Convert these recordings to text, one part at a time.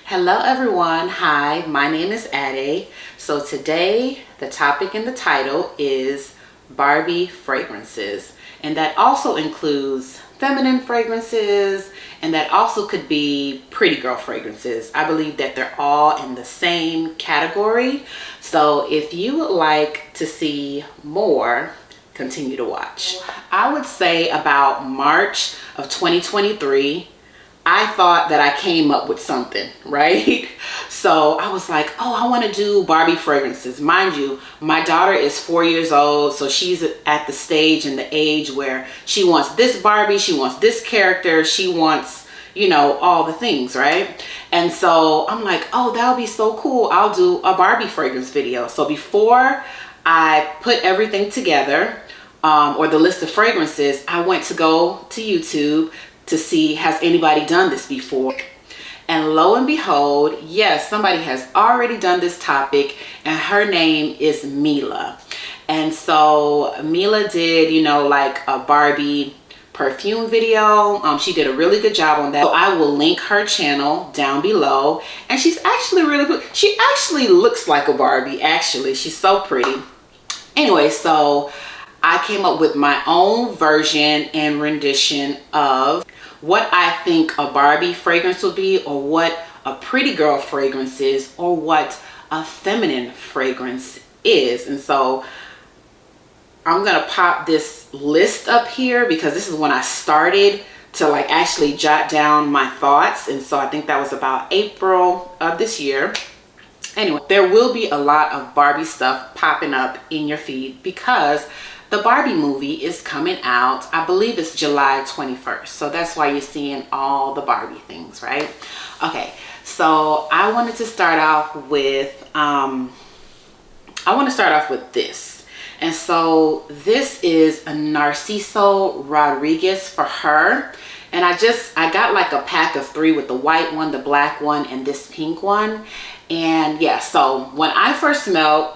Hello everyone, hi, my name is Ade. So today the topic in the title is Barbie fragrances, and that also includes feminine fragrances, and that also could be pretty girl fragrances. I believe that they're all in the same category. So if you would like to see more, continue to watch. I would say about March of 2023, I thought that I came up with something, right? So I was like, oh, I want to do Barbie fragrances. Mind you, my daughter is 4 years old, so she's at the stage and the age where she wants this Barbie, she wants this character, she wants, you know, all the things, right? And so I'm like, oh, that would be so cool. I'll do a Barbie fragrance video. So before I put everything together, or the list of fragrances, I went to go to YouTube to see, has anybody done this before? And lo and behold, yes, somebody has already done this topic, and her name is Mila. And so Mila did, you know, like a Barbie perfume video. She did a really good job on that. So I will link her channel down below. And she's actually really good. She actually looks like a Barbie, actually. She's so pretty. Anyway, so I came up with my own version and rendition of what I think a Barbie fragrance would be, or what a pretty girl fragrance is, or what a feminine fragrance is. And so I'm gonna pop this list up here because this is when I started to like actually jot down my thoughts. And so I think that was about April of this year. Anyway, there will be a lot of Barbie stuff popping up in your feed because the Barbie movie is coming out. I believe it's July 21st. So that's why you're seeing all the Barbie things, right? Okay, so I wanted to start off with, this. And so this is a Narciso Rodriguez for her. And I got like a pack of 3 with the white one, the black one, and this pink one. And yeah, so when I first smelled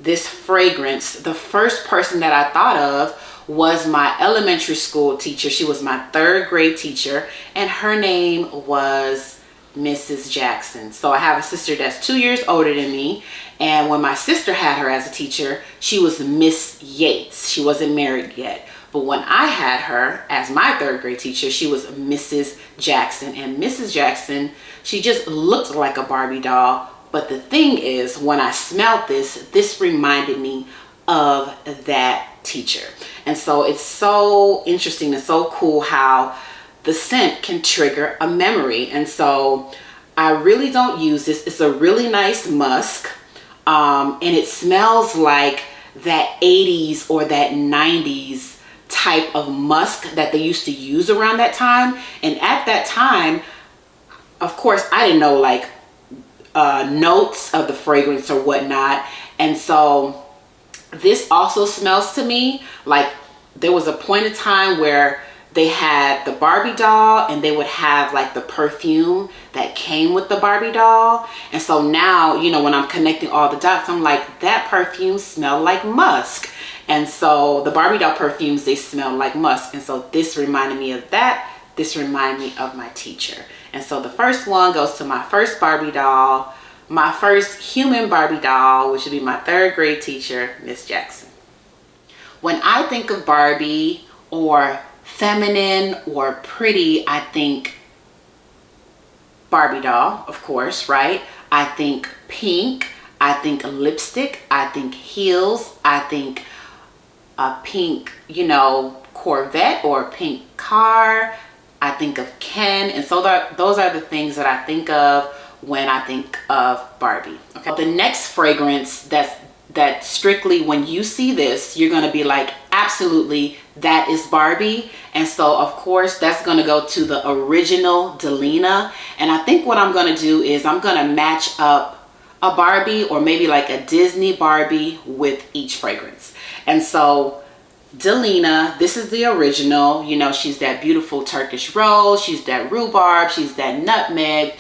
this fragrance, the first person that I thought of was my elementary school teacher. She was my 3rd grade teacher, and her name was Mrs. Jackson. So I have a sister that's 2 years older than me, and when my sister had her as a teacher, she was Miss Yates. She wasn't married yet. But when I had her as my 3rd grade teacher, she was Mrs. Jackson. And Mrs. Jackson, she just looked like a Barbie doll. But the thing is, when I smelled this reminded me of that teacher. And so it's so interesting and so cool how the scent can trigger a memory. And so I really don't use this. It's a really nice musk. And it smells like that 80s or that 90s type of musk that they used to use around that time. And at that time, of course, I didn't know like notes of the fragrance or whatnot. And so this also smells to me like there was a point in time where they had the Barbie doll and they would have like the perfume that came with the Barbie doll. And so now, you know, when I'm connecting all the dots, I'm like, that perfume smelled like musk. And so the Barbie doll perfumes, they smell like musk. And so this reminded me of that. This reminded me of my teacher. And so the first one goes to my first Barbie doll, my first human Barbie doll, which would be my 3rd grade teacher, Miss Jackson. When I think of Barbie or feminine or pretty, I think Barbie doll, of course, right? I think pink, I think lipstick, I think heels, I think a pink, you know, Corvette or a pink car. I think of Ken. And so those are the things that I think of when I think of Barbie. Okay. The next fragrance that strictly when you see this, you're going to be like, absolutely, that is Barbie. And so of course that's going to go to the original Delina. And I think what I'm going to do is I'm going to match up a Barbie or maybe like a Disney Barbie with each fragrance. And so Delina, this is the original. You know, she's that beautiful Turkish rose, she's that rhubarb, she's that nutmeg,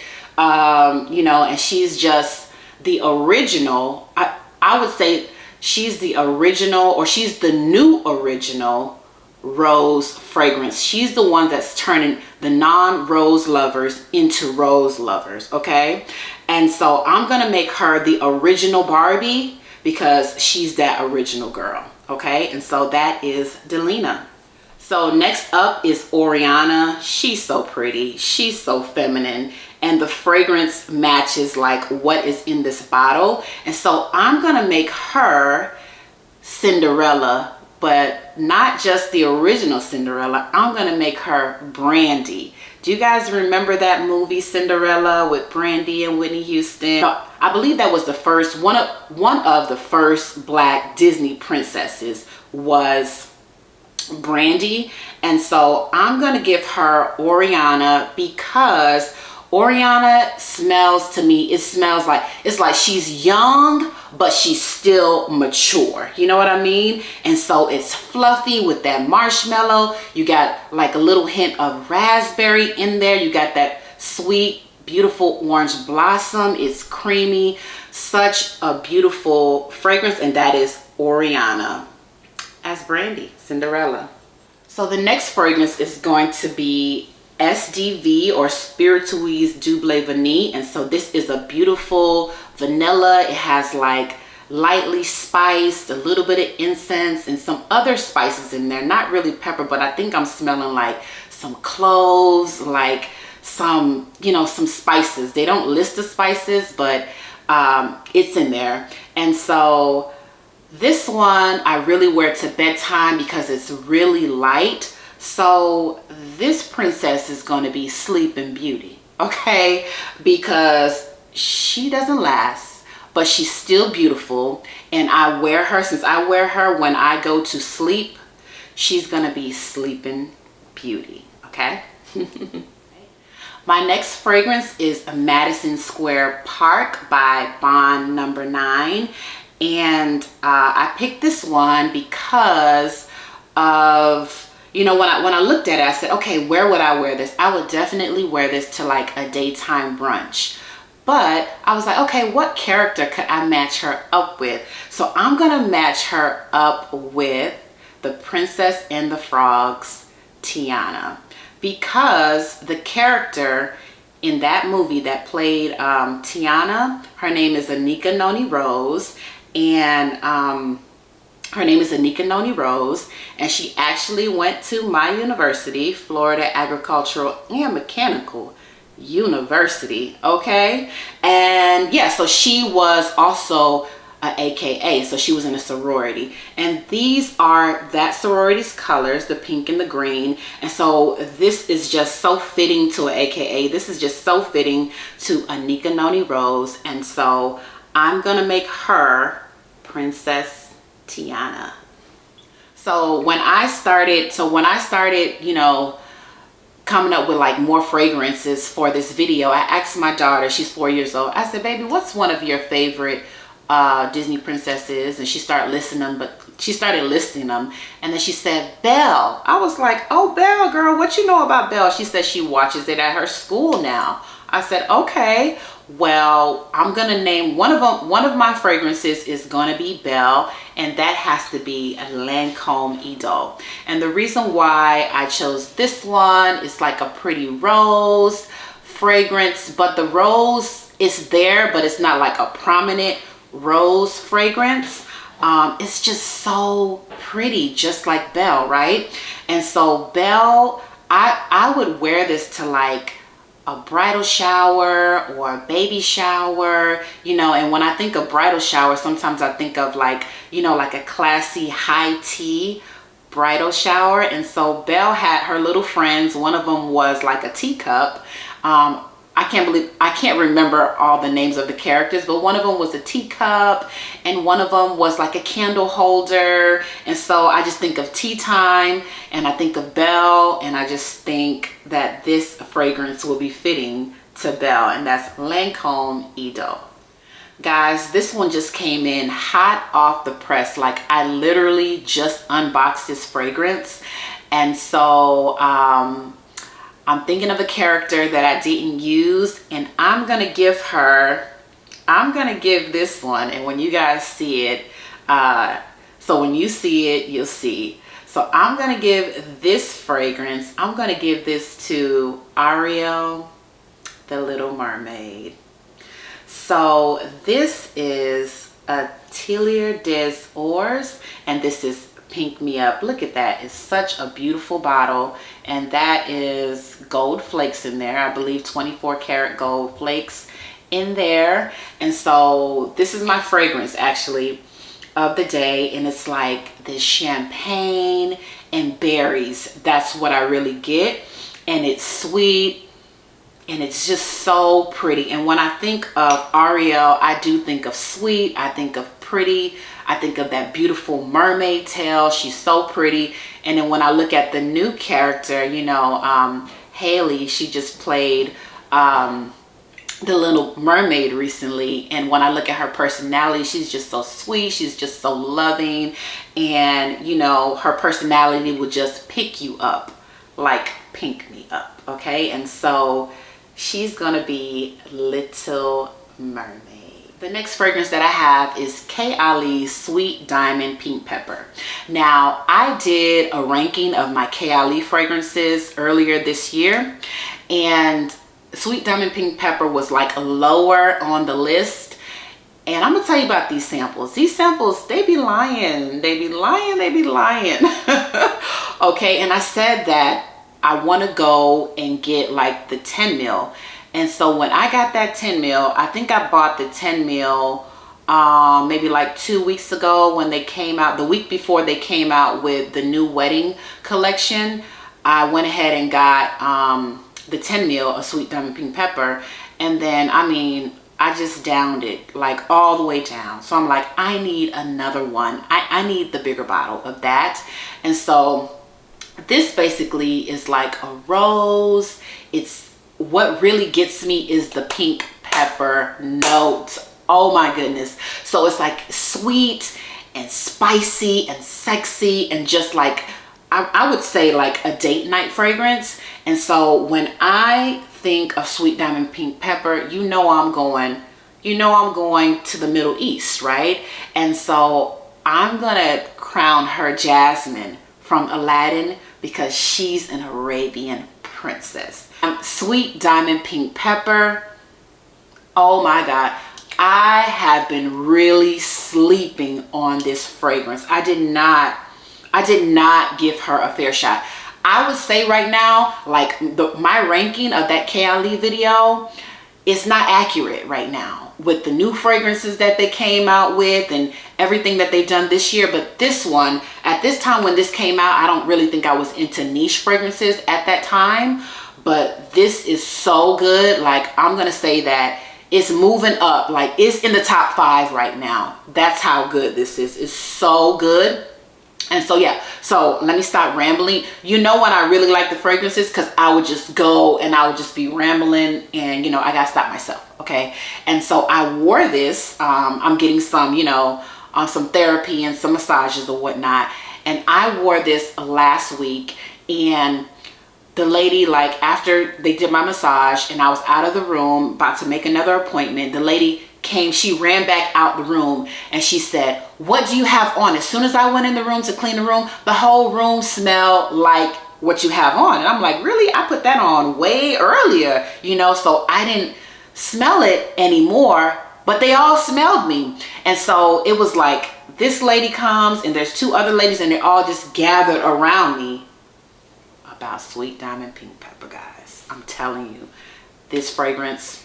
you know, and she's just the original. I would say she's the original, or she's the new original rose fragrance. She's the one that's turning the non-rose lovers into rose lovers, okay? And so I'm gonna make her the original Barbie because she's that original girl, okay? And so that is Delina. So next up is Oriana. She's so pretty, she's so feminine, and the fragrance matches like what is in this bottle. And so I'm gonna make her Cinderella, but not just the original Cinderella. I'm gonna make her Brandy. Do you guys remember that movie Cinderella with Brandy and Whitney Houston? I believe that was the first one of the first Black Disney princesses was Brandy. And so I'm gonna give her Oriana because Oriana smells, to me, it smells like, it's like she's young, but she's still mature. You know what I mean? And so it's fluffy with that marshmallow. You got like a little hint of raspberry in there. You got that sweet, beautiful orange blossom. It's creamy. Such a beautiful fragrance. And that is Oriana as Brandy, Cinderella. So the next fragrance is going to be SDV, or Spiritueuse Double Vanille. And so this is a beautiful vanilla. It has like lightly spiced, a little bit of incense and some other spices in there. Not really pepper, but I think I'm smelling like some cloves, like some, you know, some spices. They don't list the spices, but it's in there. And so this one I really wear to bedtime because it's really light. So this princess is going to be Sleeping Beauty, okay? Because she doesn't last, but she's still beautiful. And I wear her, since I wear her when I go to sleep, she's going to be Sleeping Beauty, okay? My next fragrance is Madison Square Park by Bond No. 9. And I picked this one because of, you know, when I looked at it, I said, okay, where would I wear this? I would definitely wear this to like a daytime brunch. But I was like, okay, what character could I match her up with? So I'm going to match her up with the Princess and the Frog's Tiana. Because the character in that movie that played Tiana, her name is Anika Noni Rose. And her name is Anika Noni Rose, and she actually went to my university, Florida Agricultural and Mechanical University, okay? And yeah, so she was also a AKA, so she was in a sorority. And these are that sorority's colors, the pink and the green. And so this is just so fitting to an AKA. This is just so fitting to Anika Noni Rose. And so I'm gonna make her Princess Tiana. So when I started, you know, coming up with like more fragrances for this video, I asked my daughter, she's 4 years old, I said, baby, what's one of your favorite Disney princesses? And she started listing them, and then she said Belle. I was like, oh, Belle, girl, what you know about Belle? She said she watches it at her school now. I said, okay, well, I'm gonna name one of my fragrances is gonna be Belle, and that has to be a Lancome Idole. And the reason why I chose this one is like a pretty rose fragrance, but the rose is there, but it's not like a prominent rose fragrance. It's just so pretty, just like Belle, right? And so Belle, I would wear this to like a bridal shower or a baby shower, you know. And when I think of bridal shower, sometimes I think of like, you know, like a classy high tea bridal shower. And so Belle had her little friends. One of them was like a teacup. I can't remember all the names of the characters, but one of them was a teacup and one of them was like a candle holder. And so I just think of tea time and I think of Belle, and I just think that this fragrance will be fitting to Belle, and that's Lancome Idole. Guys, this one just came in hot off the press. Like I literally just unboxed this fragrance. And so I'm thinking of a character that I didn't use, and I'm gonna give this one, and when you guys see it, so when you see it, you'll see. So I'm going to give this fragrance, I'm going to give this to Ariel, the Little Mermaid. So this is Atelier des Ors, and this is Pink Me Up. Look at that. It's such a beautiful bottle, and that is gold flakes in there. I believe 24 karat gold flakes in there. And so this is my fragrance actually of the day, and it's like this champagne and berries. That's what I really get, and it's sweet and it's just so pretty. And when I think of Ariel, I do think of sweet, I think of pretty, I think of that beautiful mermaid tail. She's so pretty. And then when I look at the new character, you know, Haley, she just played the Little Mermaid recently, and when I look at her personality, she's just so sweet, she's just so loving, and you know, her personality would just pick you up, like pink me up, okay? And so she's gonna be Little Mermaid. The next fragrance that I have is K. Ali's Sweet Diamond Pink Pepper. Now, I did a ranking of my K. Ali fragrances earlier this year, and Sweet Diamond Pink Pepper was like lower on the list. And I'm gonna tell you about these samples. These samples, they be lying. They be lying, they be lying. Okay, and I said that I wanna go and get like the 10 mil. And so when I got that 10 mil, I think I bought the 10 mil maybe like 2 weeks ago when they came out, the week before they came out with the new wedding collection. I went ahead and got the 10 mil of Sweet Diamond Pink Pepper, and then I mean, I just downed it like all the way down. So I'm like, I need another one. I need the bigger bottle of that. And so this basically is like a rose. It's what really gets me is the pink pepper note. Oh my goodness. So it's like sweet and spicy and sexy and just like, I would say like a date night fragrance. And so when I think of Sweet Diamond Pink Pepper, you know I'm going to the Middle East, right? And so I'm gonna crown her Jasmine from Aladdin because she's an Arabian princess. Sweet Diamond Pink Pepper, oh my God. I have been really sleeping on this fragrance. I did not give her a fair shot. I would say right now, like my ranking of that K. Ali video is not accurate right now with the new fragrances that they came out with and everything that they've done this year. But this one, at this time when this came out, I don't really think I was into niche fragrances at that time. But this is so good. Like, I'm gonna say that it's moving up. Like, it's in the top 5 right now. That's how good this is. It's so good. And so yeah, so let me stop rambling. You know when I really like the fragrances, because I would just go and I would just be rambling, and you know, I gotta stop myself, okay? And so I wore this. I'm getting some, you know, some therapy and some massages or whatnot, and I wore this last week. And the lady, like after they did my massage and I was out of the room about to make another appointment, the lady came, she ran back out the room and she said, "What do you have on?" As soon as I went in the room to clean the room, the whole room smelled like what you have on. And I'm like, really? I put that on way earlier, you know, so I didn't smell it anymore, but they all smelled me. And so it was like this lady comes and there's 2 other ladies and they all just gathered around me about Sweet Diamond Pink Pepper, guys. I'm telling you, this fragrance.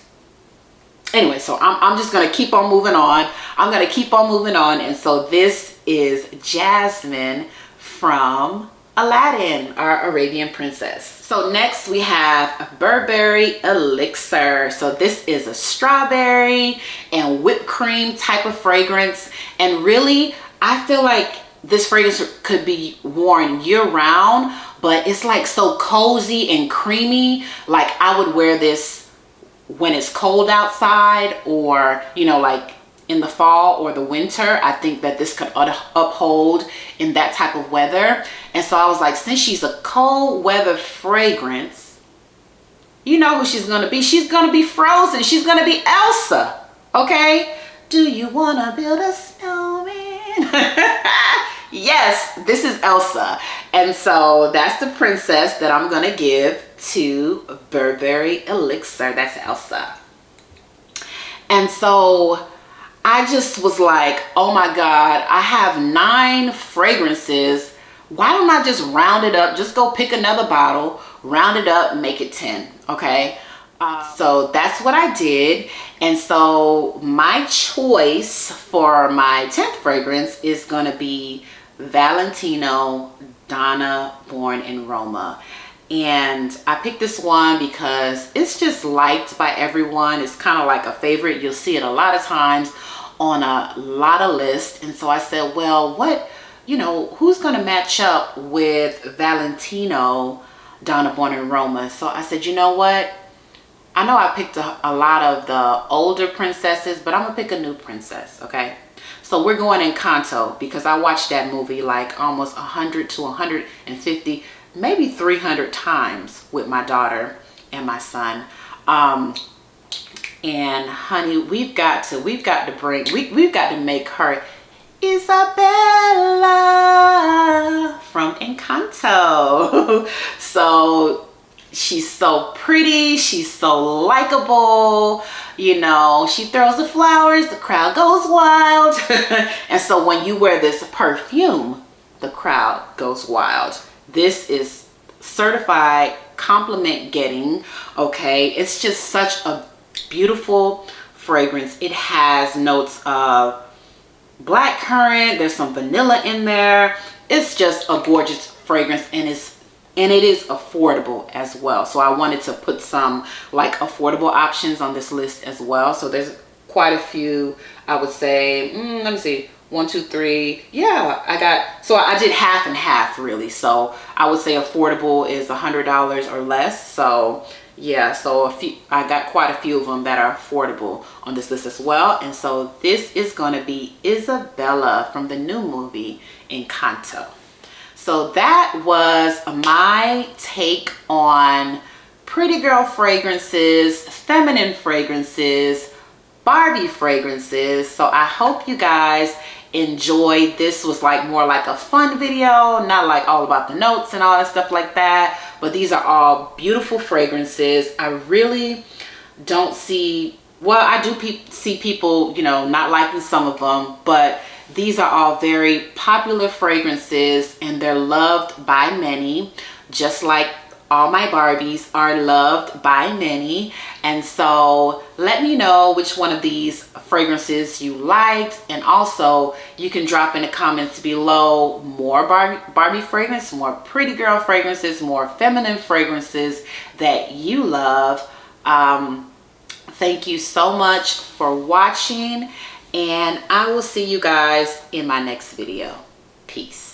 Anyway, so I'm just gonna keep on moving on. I'm gonna keep on moving on. And so this is Jasmine from Aladdin, our Arabian princess. So next we have Burberry Elixir. So this is a strawberry and whipped cream type of fragrance. And really, I feel like this fragrance could be worn year round, but it's like so cozy and creamy. Like I would wear this when it's cold outside, or you know, like in the fall or the winter. I think that this could uphold in that type of weather. And so I was like, since she's a cold weather fragrance, you know who she's gonna be. She's gonna be Frozen. She's gonna be Elsa, okay? Do you wanna build a snowman? Yes, this is Elsa. And so that's the princess that I'm gonna give to Burberry Elixir. That's Elsa. And so I just was like, oh my God, I have 9 fragrances. Why don't I just round it up? Just go pick another bottle, round it up, make it 10, okay? So that's what I did. And so my choice for my 10th fragrance is gonna be Valentino Donna Born in Roma. And I picked this one because it's just liked by everyone. It's kind of like a favorite. You'll see it a lot of times on a lot of lists. And so I said, well, what, you know, who's going to match up with Valentino Donna Born in Roma? So I said, you know what? I know I picked a lot of the older princesses, but I'm going to pick a new princess, okay? So we're going in Canto because I watched that movie like almost 100 to 150, maybe 300 times with my daughter and my son. And honey, we've got to make her Isabella from Encanto. So she's so pretty, she's so likable, you know, she throws the flowers, the crowd goes wild. And so when you wear this perfume, the crowd goes wild. This is certified compliment getting, okay? It's just such a beautiful fragrance. It has notes of blackcurrant, there's some vanilla in there. It's just a gorgeous fragrance, and it is affordable as well. So I wanted to put some like affordable options on this list as well. So there's quite a few, I would say, let me see, 1, 2, 3. Yeah, I did half and half really. So I would say affordable is $100 or less. So yeah, so I got quite a few of them that are affordable on this list as well. And so this is going to be Isabella from the new movie Encanto. So that was my take on pretty girl fragrances, feminine fragrances, Barbie fragrances. So I hope you guys enjoyed. This was like more like a fun video, not like all about the notes and all that stuff like that. But these are all beautiful fragrances. I really don't see, well, I do see people, you know, not liking some of them, but these are all very popular fragrances and they're loved by many, just like all my Barbies are loved by many. And so let me know which one of these fragrances you liked, and also you can drop in the comments below more Barbie fragrance, more pretty girl fragrances, more feminine fragrances that you love. Thank you so much for watching, and I will see you guys in my next video. Peace.